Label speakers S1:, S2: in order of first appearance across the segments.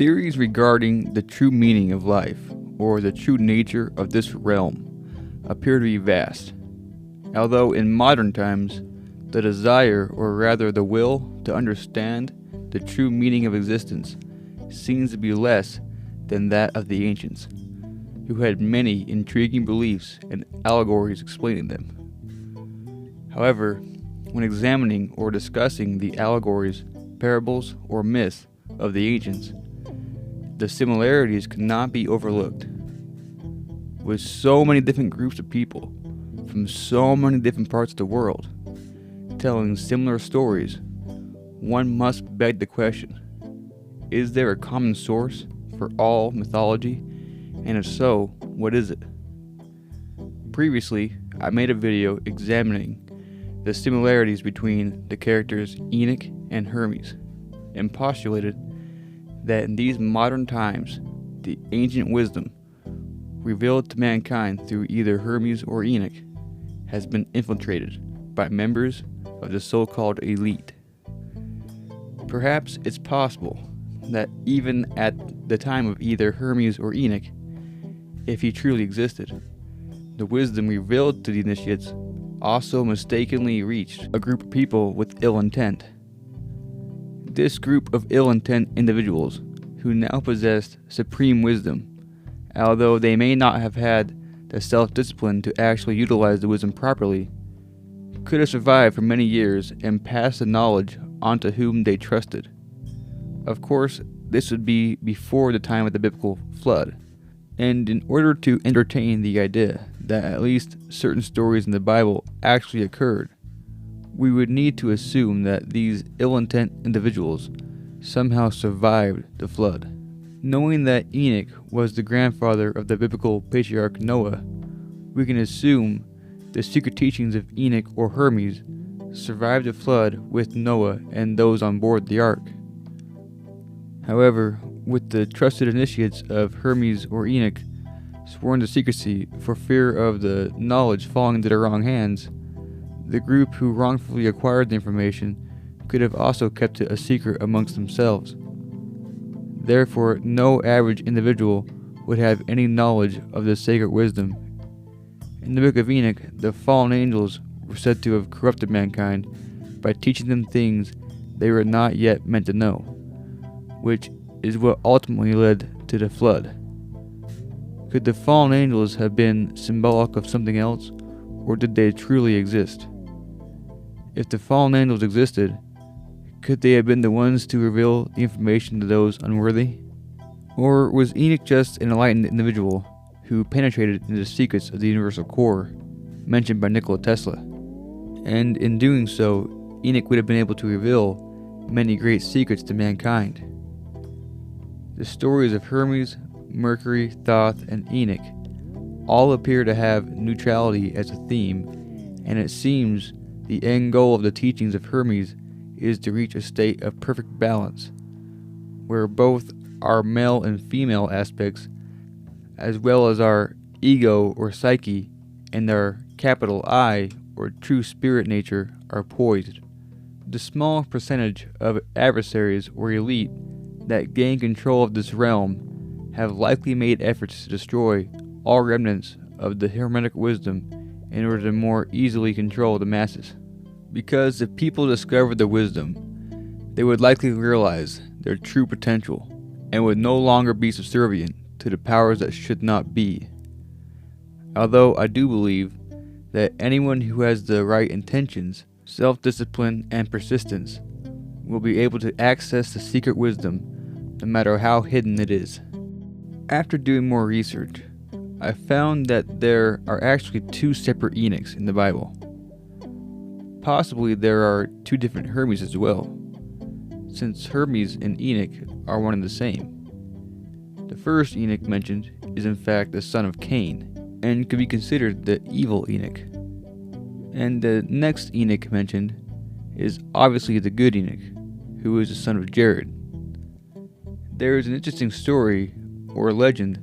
S1: theories regarding the true meaning of life, or the true nature of this realm, appear to be vast. Although in modern times, the desire, or rather the will, to understand the true meaning of existence seems to be less than that of the ancients, who had many intriguing beliefs and allegories explaining them. However, when examining or discussing the allegories, parables, or myths of the ancients, the similarities cannot be overlooked. With so many different groups of people from so many different parts of the world telling similar stories, one must beg the question, is there a common source for all mythology? And if so, what is it? Previously, I made a video examining the similarities between the characters Enoch and Hermes, and postulated that in these modern times, the ancient wisdom revealed to mankind through either Hermes or Enoch has been infiltrated by members of the so-called elite. Perhaps it's possible that even at the time of either Hermes or Enoch, if he truly existed, the wisdom revealed to the initiates also mistakenly reached a group of people with ill intent. This group of ill intent individuals, who now possessed supreme wisdom, although they may not have had the self-discipline to actually utilize the wisdom properly, could have survived for many years and passed the knowledge on to whom they trusted. Of course, this would be before the time of the biblical flood, and in order to entertain the idea that at least certain stories in the Bible actually occurred, we would need to assume that these ill-intent individuals somehow survived the flood. Knowing that Enoch was the grandfather of the biblical patriarch Noah, we can assume the secret teachings of Enoch or Hermes survived the flood with Noah and those on board the ark. However, with the trusted initiates of Hermes or Enoch sworn to secrecy for fear of the knowledge falling into the wrong hands, the group who wrongfully acquired the information could have also kept it a secret amongst themselves. Therefore, no average individual would have any knowledge of this sacred wisdom. In the book of Enoch, the fallen angels were said to have corrupted mankind by teaching them things they were not yet meant to know, which is what ultimately led to the flood. Could the fallen angels have been symbolic of something else, or did they truly exist? If the fallen angels existed, could they have been the ones to reveal the information to those unworthy? Or was Enoch just an enlightened individual who penetrated into the secrets of the universal core mentioned by Nikola Tesla? And in doing so, Enoch would have been able to reveal many great secrets to mankind. The stories of Hermes, Mercury, Thoth, and Enoch all appear to have neutrality as a theme, and it seems the end goal of the teachings of Hermes is to reach a state of perfect balance, where both our male and female aspects, as well as our ego or psyche and our capital I or true spirit nature, are poised. The small percentage of adversaries or elite that gain control of this realm have likely made efforts to destroy all remnants of the Hermetic wisdom in order to more easily control the masses. Because if people discovered the wisdom, they would likely realize their true potential and would no longer be subservient to the powers that should not be. Although I do believe that anyone who has the right intentions, self-discipline, and persistence will be able to access the secret wisdom no matter how hidden it is. After doing more research, I found that there are actually two separate Enochs in the Bible. Possibly there are two different Hermes as well, since Hermes and Enoch are one and the same. The first Enoch mentioned is in fact the son of Cain, and could be considered the evil Enoch. And the next Enoch mentioned is obviously the good Enoch, who is the son of Jared. There is an interesting story, or legend,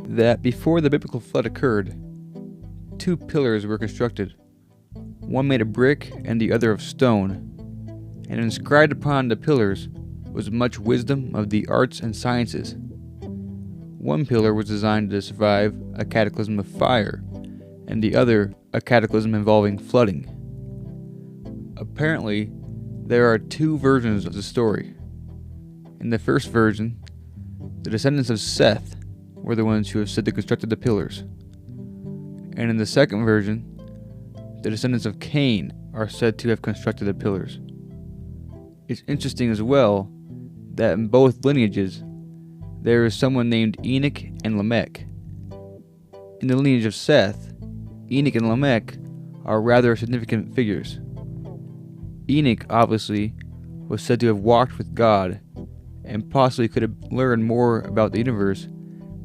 S1: that before the biblical flood occurred, two pillars were constructed, one made of brick and the other of stone, and inscribed upon the pillars was much wisdom of the arts and sciences. One pillar was designed to survive a cataclysm of fire, and the other a cataclysm involving flooding. Apparently, there are two versions of the story. In the first version, the descendants of Seth were the ones who have said to constructed the pillars. And in the second version, the descendants of Cain are said to have constructed the pillars. It's interesting as well that in both lineages, there is someone named Enoch and Lamech. In the lineage of Seth, Enoch and Lamech are rather significant figures. Enoch, obviously, was said to have walked with God and possibly could have learned more about the universe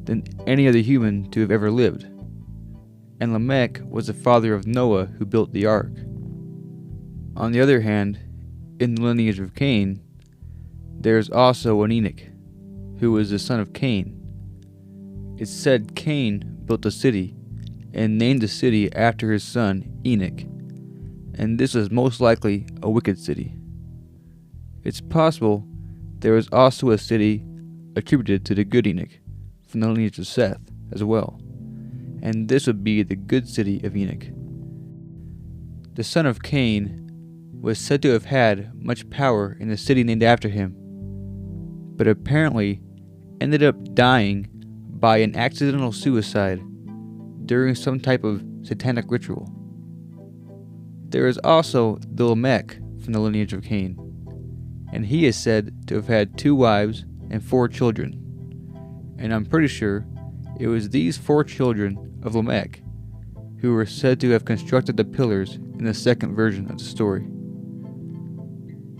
S1: than any other human to have ever lived. And Lamech was the father of Noah, who built the ark. On the other hand, in the lineage of Cain, there is also an Enoch, who was the son of Cain. It's said Cain built a city and named the city after his son Enoch, and this was most likely a wicked city. It's possible there was also a city attributed to the good Enoch from the lineage of Seth as well, and this would be the good city of Enoch. The son of Cain was said to have had much power in the city named after him, but apparently ended up dying by an accidental suicide during some type of satanic ritual. There is also the Lamech from the lineage of Cain, and he is said to have had 2 wives and 4 children, and I'm pretty sure it was these 4 children of Lamech who were said to have constructed the pillars in the second version of the story.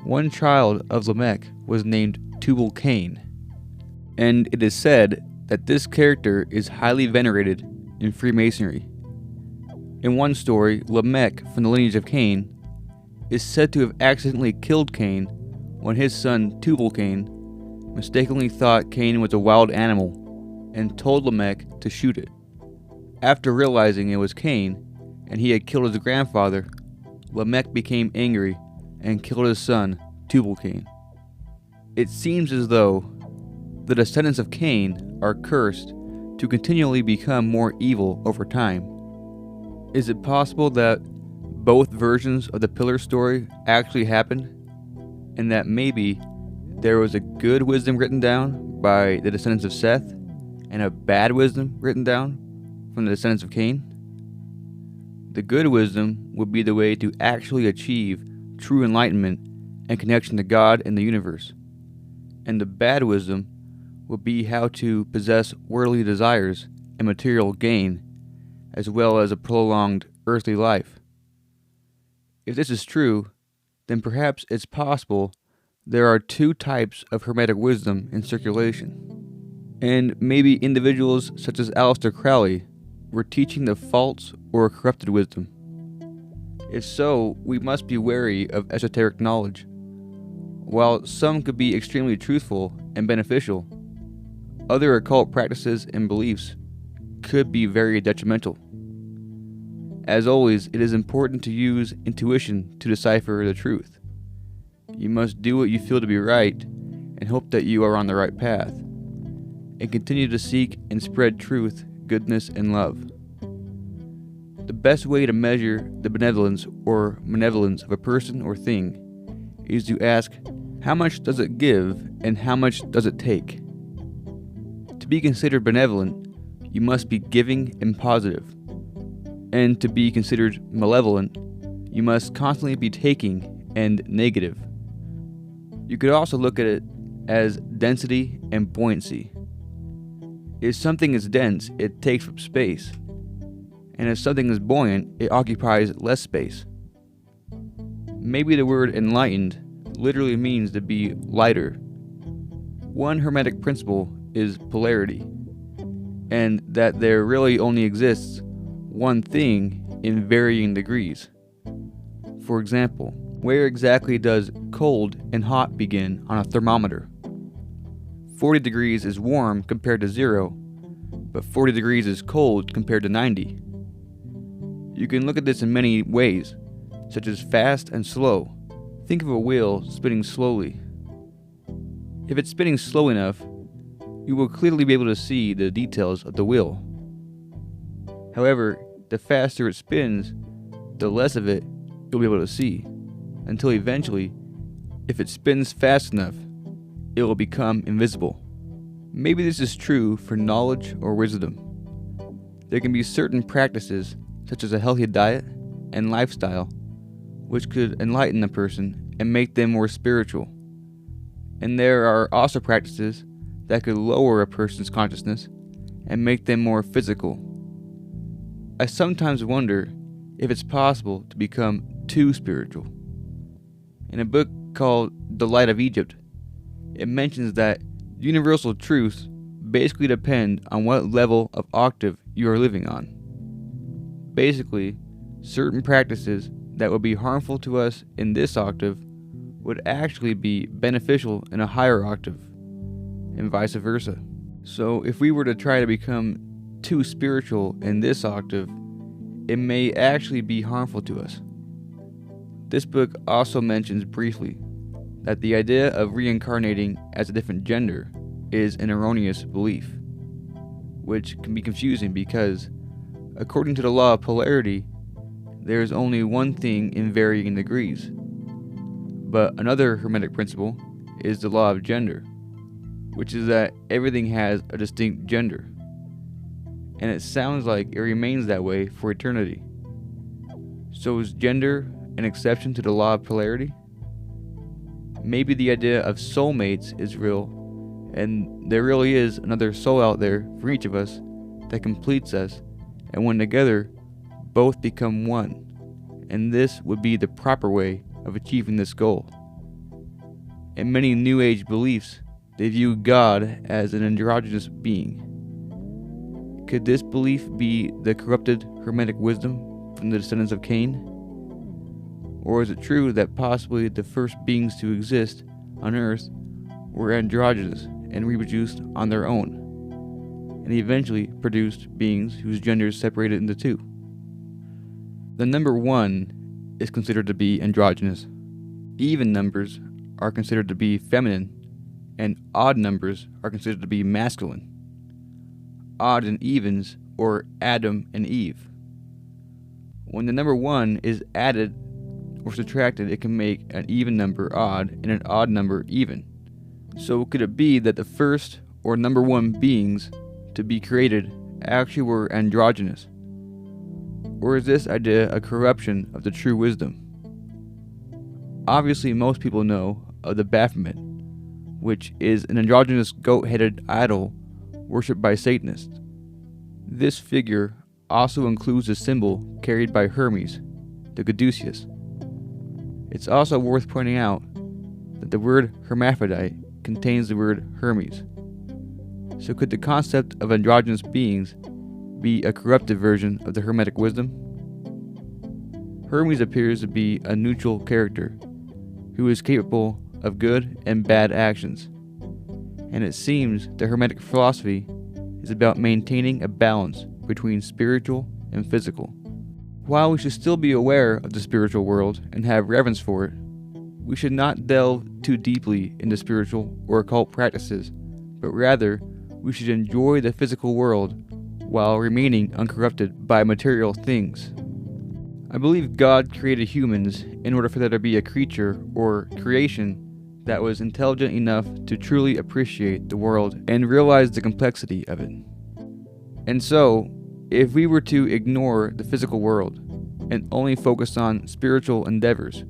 S1: One child of Lamech was named Tubal-Cain, and it is said that this character is highly venerated in Freemasonry. In one story, Lamech from the lineage of Cain is said to have accidentally killed Cain when his son Tubal-Cain mistakenly thought Cain was a wild animal and told Lamech to shoot it. After realizing it was Cain and he had killed his grandfather, Lamech became angry and killed his son Tubal-Cain. It seems as though the descendants of Cain are cursed to continually become more evil over time. Is it possible that both versions of the pillar story actually happened, and that maybe there was a good wisdom written down by the descendants of Seth and a bad wisdom written down from the descendants of Cain? The good wisdom would be the way to actually achieve true enlightenment and connection to God and the universe, and the bad wisdom would be how to possess worldly desires and material gain, as well as a prolonged earthly life. If this is true, then perhaps it's possible there are 2 types of Hermetic wisdom in circulation, and maybe individuals such as Aleister Crowley were teaching the false or corrupted wisdom. If so, we must be wary of esoteric knowledge. While some could be extremely truthful and beneficial, other occult practices and beliefs could be very detrimental. As always, it is important to use intuition to decipher the truth. You must do what you feel to be right and hope that you are on the right path, and continue to seek and spread truth, goodness, and love. The best way to measure the benevolence or malevolence of a person or thing is to ask, how much does it give and how much does it take? To be considered benevolent, you must be giving and positive. And to be considered malevolent, you must constantly be taking and negative. You could also look at it as density and buoyancy. If something is dense, it takes up space. And if something is buoyant, it occupies less space. Maybe the word enlightened literally means to be lighter. One Hermetic principle is polarity, and that there really only exists one thing in varying degrees. For example, where exactly does cold and hot begin on a thermometer? 40 degrees is warm compared to 0, but 40 degrees is cold compared to 90. You can look at this in many ways, such as fast and slow. Think of a wheel spinning slowly. If it's spinning slow enough, you will clearly be able to see the details of the wheel. However, the faster it spins, the less of it you'll be able to see, until eventually, if it spins fast enough, it will become invisible. Maybe this is true for knowledge or wisdom. There can be certain practices, such as a healthy diet and lifestyle, which could enlighten a person and make them more spiritual. And there are also practices that could lower a person's consciousness and make them more physical. I sometimes wonder if it's possible to become too spiritual. In a book called The Light of Egypt, it mentions that universal truths basically depend on what level of octave you are living on. Basically, certain practices that would be harmful to us in this octave would actually be beneficial in a higher octave, and vice versa. So if we were to try to become too spiritual in this octave, it may actually be harmful to us. This book also mentions briefly that the idea of reincarnating as a different gender is an erroneous belief, which can be confusing because, according to the law of polarity, there is only one thing in varying degrees. But another Hermetic principle is the law of gender, which is that everything has a distinct gender. And it sounds like it remains that way for eternity. So is gender an exception to the law of polarity? Maybe the idea of soulmates is real, and there really is another soul out there for each of us that completes us, and when together, both become one. And this would be the proper way of achieving this goal. In many New Age beliefs, they view God as an androgynous being. Could this belief be the corrupted Hermetic wisdom from the descendants of Cain? Or is it true that possibly the first beings to exist on Earth were androgynous and reproduced on their own, and eventually produced beings whose genders separated into two? The number 1 is considered to be androgynous. Even numbers are considered to be feminine, and odd numbers are considered to be masculine. Odd and evens, or Adam and Eve. When the number 1 is added or subtracted, it can make an even number odd and an odd number even. So could it be that the first or number 1 beings to be created actually were androgynous? Or is this idea a corruption of the true wisdom? Obviously, most people know of the Baphomet, which is an androgynous goat-headed idol worshipped by Satanists. This figure also includes a symbol carried by Hermes, the caduceus. It's also worth pointing out that the word hermaphrodite contains the word Hermes. So could the concept of androgynous beings be a corrupted version of the Hermetic wisdom? Hermes appears to be a neutral character who is capable of good and bad actions, and it seems the Hermetic philosophy is about maintaining a balance between spiritual and physical. While we should still be aware of the spiritual world and have reverence for it, we should not delve too deeply into spiritual or occult practices, but rather we should enjoy the physical world while remaining uncorrupted by material things. I believe God created humans in order for there to be a creature or creation that was intelligent enough to truly appreciate the world and realize the complexity of it. And so, if we were to ignore the physical world and only focus on spiritual endeavors,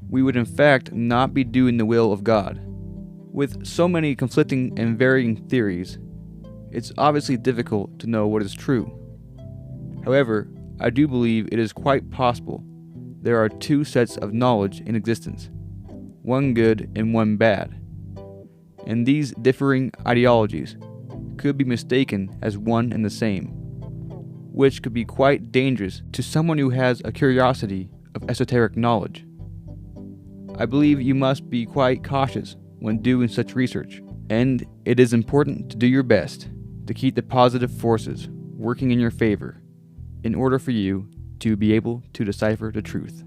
S1: we would in fact not be doing the will of God. With so many conflicting and varying theories, it's obviously difficult to know what is true. However, I do believe it is quite possible there are 2 sets of knowledge in existence, one good and one bad. And these differing ideologies could be mistaken as one and the same, which could be quite dangerous to someone who has a curiosity of esoteric knowledge. I believe you must be quite cautious when doing such research, and it is important to do your best to keep the positive forces working in your favor in order for you to be able to decipher the truth.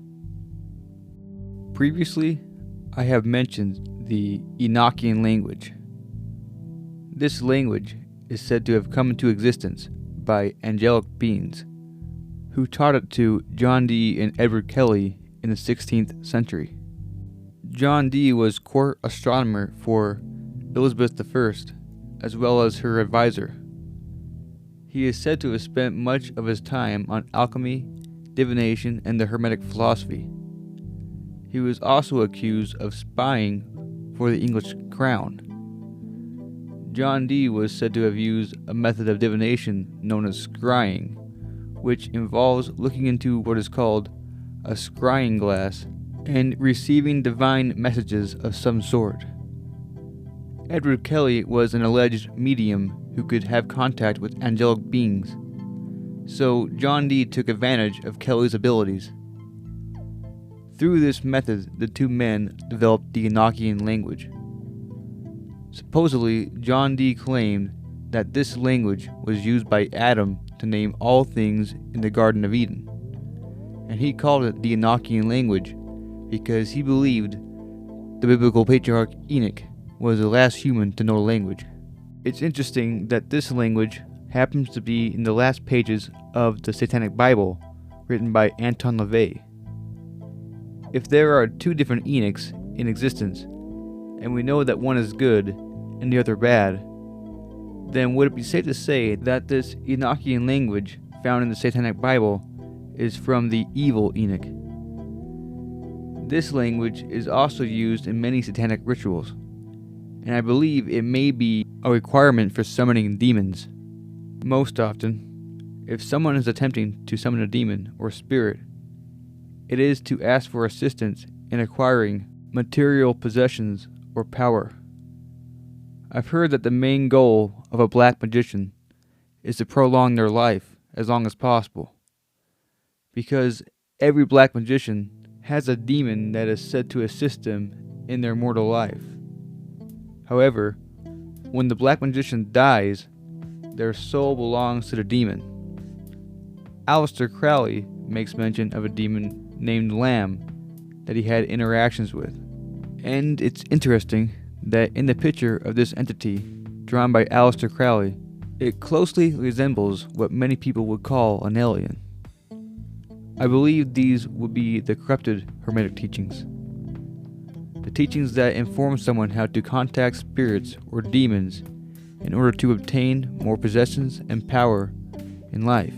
S1: Previously, I have mentioned the Enochian language. This language is said to have come into existence by angelic beings, who taught it to John Dee and Edward Kelly in the 16th century. John Dee was court astronomer for Elizabeth I, as well as her advisor. He is said to have spent much of his time on alchemy, divination, and the Hermetic philosophy. He was also accused of spying for the English crown. John Dee was said to have used a method of divination known as scrying, which involves looking into what is called a scrying glass and receiving divine messages of some sort. Edward Kelly was an alleged medium who could have contact with angelic beings, so John Dee took advantage of Kelly's abilities. Through this method, the two men developed the Enochian language. Supposedly, John Dee claimed that this language was used by Adam to name all things in the Garden of Eden, and he called it the Enochian language because he believed the biblical patriarch Enoch was the last human to know the language. It's interesting that this language happens to be in the last pages of the Satanic Bible, written by Anton LaVey. If there are two different Enochs in existence, and we know that one is good and the other bad, then would it be safe to say that this Enochian language found in the Satanic Bible is from the evil Enoch? This language is also used in many satanic rituals, and I believe it may be a requirement for summoning demons. Most often, if someone is attempting to summon a demon or spirit, it is to ask for assistance in acquiring material possessions or power. I've heard that the main goal of a black magician is to prolong their life as long as possible, because every black magician has a demon that is said to assist them in their mortal life. However, when the black magician dies, their soul belongs to the demon. Aleister Crowley makes mention of a demon named Lamb that he had interactions with. And it's interesting that in the picture of this entity drawn by Aleister Crowley, it closely resembles what many people would call an alien. I believe these would be the corrupted Hermetic teachings. The teachings that inform someone how to contact spirits or demons in order to obtain more possessions and power in life.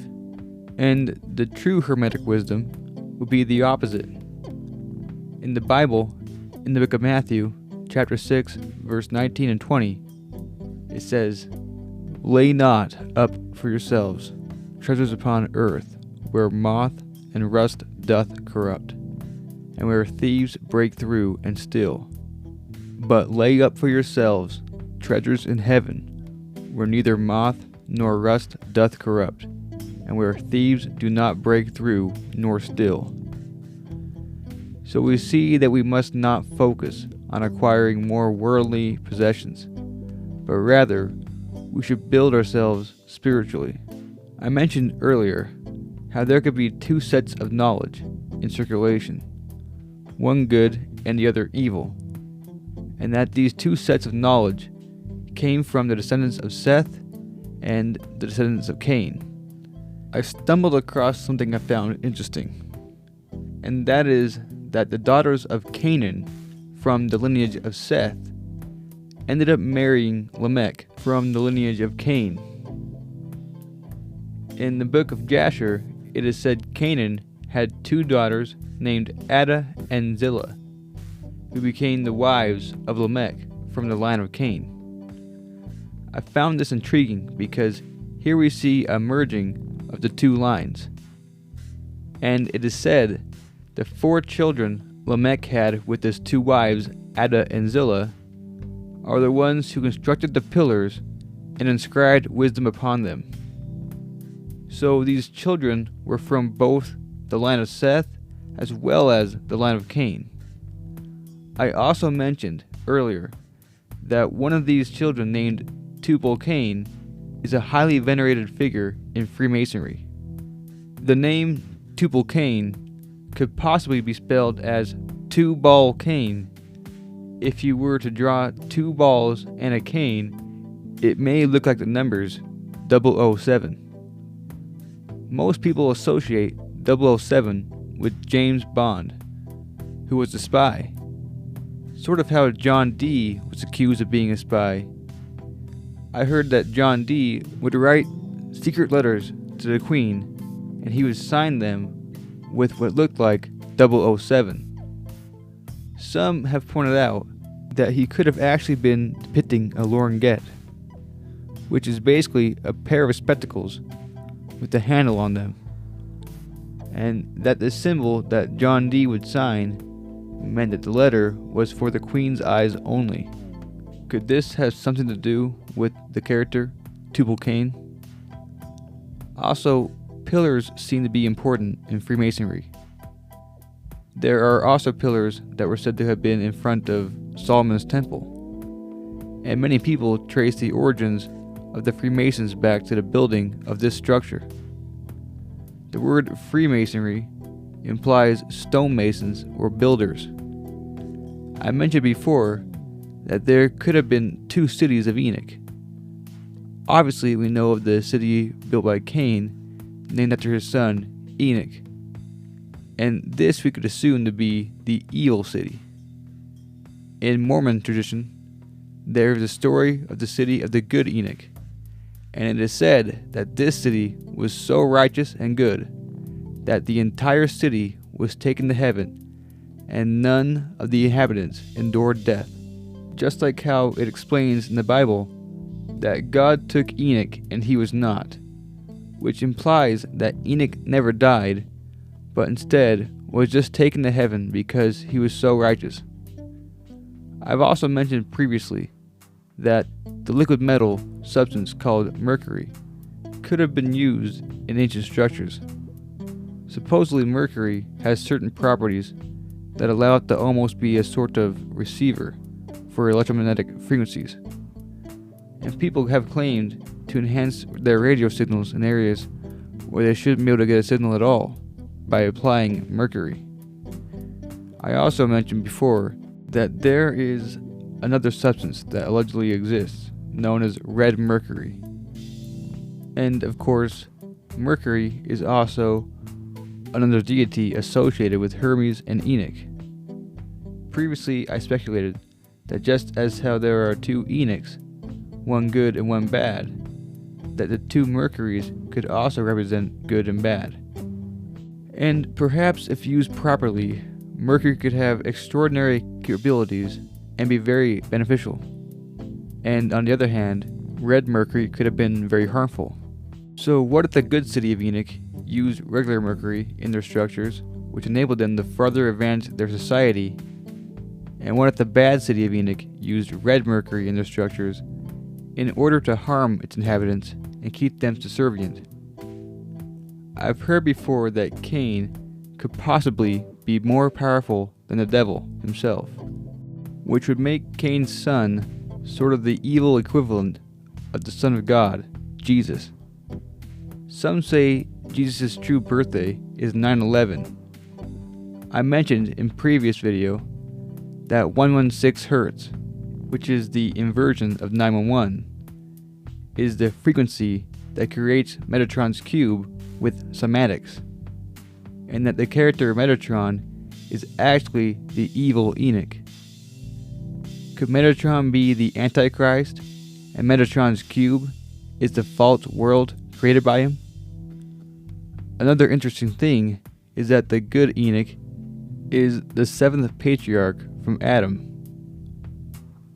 S1: And the true Hermetic wisdom would be the opposite. In the Bible, in the book of Matthew, chapter 6, verse 19 and 20, it says, "Lay not up for yourselves treasures upon earth, where moth and rust doth corrupt, and where thieves break through and steal. But lay up for yourselves treasures in heaven, where neither moth nor rust doth corrupt, and where thieves do not break through nor steal." So we see that we must not focus on acquiring more worldly possessions, but rather we should build ourselves spiritually. I mentioned earlier how there could be two sets of knowledge in circulation, one good and the other evil, and that these two sets of knowledge came from the descendants of Seth and the descendants of Cain. I stumbled across something I found interesting, and that is that the daughters of Canaan from the lineage of Seth ended up marrying Lamech from the lineage of Cain. In the book of Jasher, it is said Canaan had two daughters named Ada and Zillah, who became the wives of Lamech from the line of Cain. I found this intriguing because here we see a merging of the two lines, and it is said the 4 children Lamech had with his 2 wives, Ada and Zillah, are the ones who constructed the pillars and inscribed wisdom upon them. So these children were from both the line of Seth as well as the line of Cain. I also mentioned earlier that one of these children, named Tubal-Cain, is a highly venerated figure in Freemasonry. The name Tubal-Cain could possibly be spelled as Tubal-Cain, if you were to draw two balls and a cane, it may look like the numbers 007. Most people associate 007 with James Bond, who was a spy. Sort of how John Dee was accused of being a spy. I heard that John Dee would write secret letters to the Queen, and he would sign them with what looked like 007. Some have pointed out that he could have actually been depicting a lorgnette, which is basically a pair of spectacles with a handle on them, and that the symbol that John Dee would sign meant that the letter was for the Queen's eyes only. Could this have something to do with the character Tubal Cain? Also, pillars seem to be important in Freemasonry. There are also pillars that were said to have been in front of Solomon's temple, and many people trace the origins of the Freemasons back to the building of this structure. The word Freemasonry implies stonemasons or builders. I mentioned before that there could have been two cities of Enoch. Obviously, we know of the city built by Cain, named after his son, Enoch. And this we could assume to be the evil city. In Mormon tradition, there is a story of the city of the good Enoch, and it is said that this city was so righteous and good that the entire city was taken to heaven, and none of the inhabitants endured death. Just like how it explains in the Bible that God took Enoch and he was not, which implies that Enoch never died, but instead was just taken to heaven because he was so righteous. I've also mentioned previously that the liquid metal substance called Mercury could have been used in ancient structures. Supposedly Mercury has certain properties that allow it to almost be a sort of receiver for electromagnetic frequencies, and people have claimed to enhance their radio signals in areas where they shouldn't be able to get a signal at all by applying mercury. I also mentioned before that there is another substance that allegedly exists, known as red mercury. And of course, Mercury is also another deity associated with Hermes and Enoch. Previously, I speculated that just as how there are two Enochs, one good and one bad, that the two Mercuries could also represent good and bad. And perhaps if used properly, Mercury could have extraordinary capabilities and be very beneficial. And on the other hand, red Mercury could have been very harmful. So what if the good city of Enoch used regular Mercury in their structures, which enabled them to further advance their society? And what if the bad city of Enoch used red Mercury in their structures in order to harm its inhabitants and keep them subservient? I've heard before that Cain could possibly be more powerful than the devil himself, which would make Cain's son sort of the evil equivalent of the Son of God, Jesus. Some say Jesus' true birthday is 9/11. I mentioned in previous video that 116 Hz, which is the inversion of 911, is the frequency that creates Metatron's cube with somatics, and that the character Metatron is actually the evil Enoch. Could Metatron be the Antichrist, and Metatron's cube is the false world created by him? Another interesting thing is that the good Enoch is the seventh patriarch from Adam.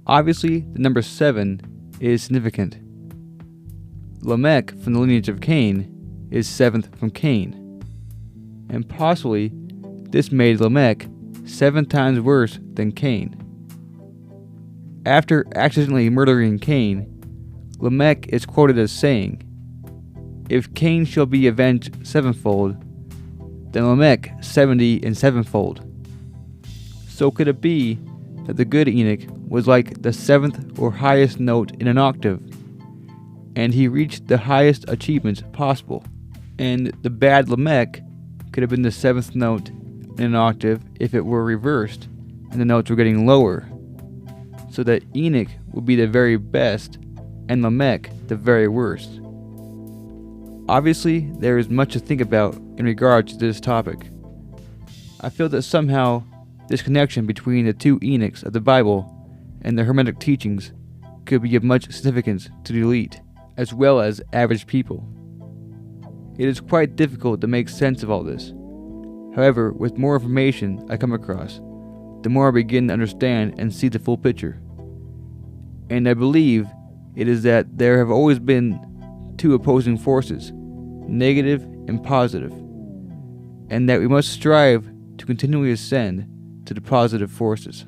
S1: Obviously, the number 7 is significant. Lamech from the lineage of Cain is 7th from Cain, and possibly this made Lamech 7 times worse than Cain. After accidentally murdering Cain, Lamech is quoted as saying, "If Cain shall be avenged sevenfold, then Lamech 70 and sevenfold." So could it be that the good Enoch was like the 7th or highest note in an octave, and he reached the highest achievements possible, and the bad Lamech could have been the 7th note in an octave if it were reversed and the notes were getting lower, so that Enoch will be the very best and Lamech the very worst. Obviously, there is much to think about in regard to this topic. I feel that somehow this connection between the two Enochs of the Bible and the Hermetic teachings could be of much significance to the elite, as well as average people. It is quite difficult to make sense of all this. However, with more information I come across, the more I begin to understand and see the full picture. And I believe it is that there have always been two opposing forces, negative and positive, and that we must strive to continually ascend to the positive forces.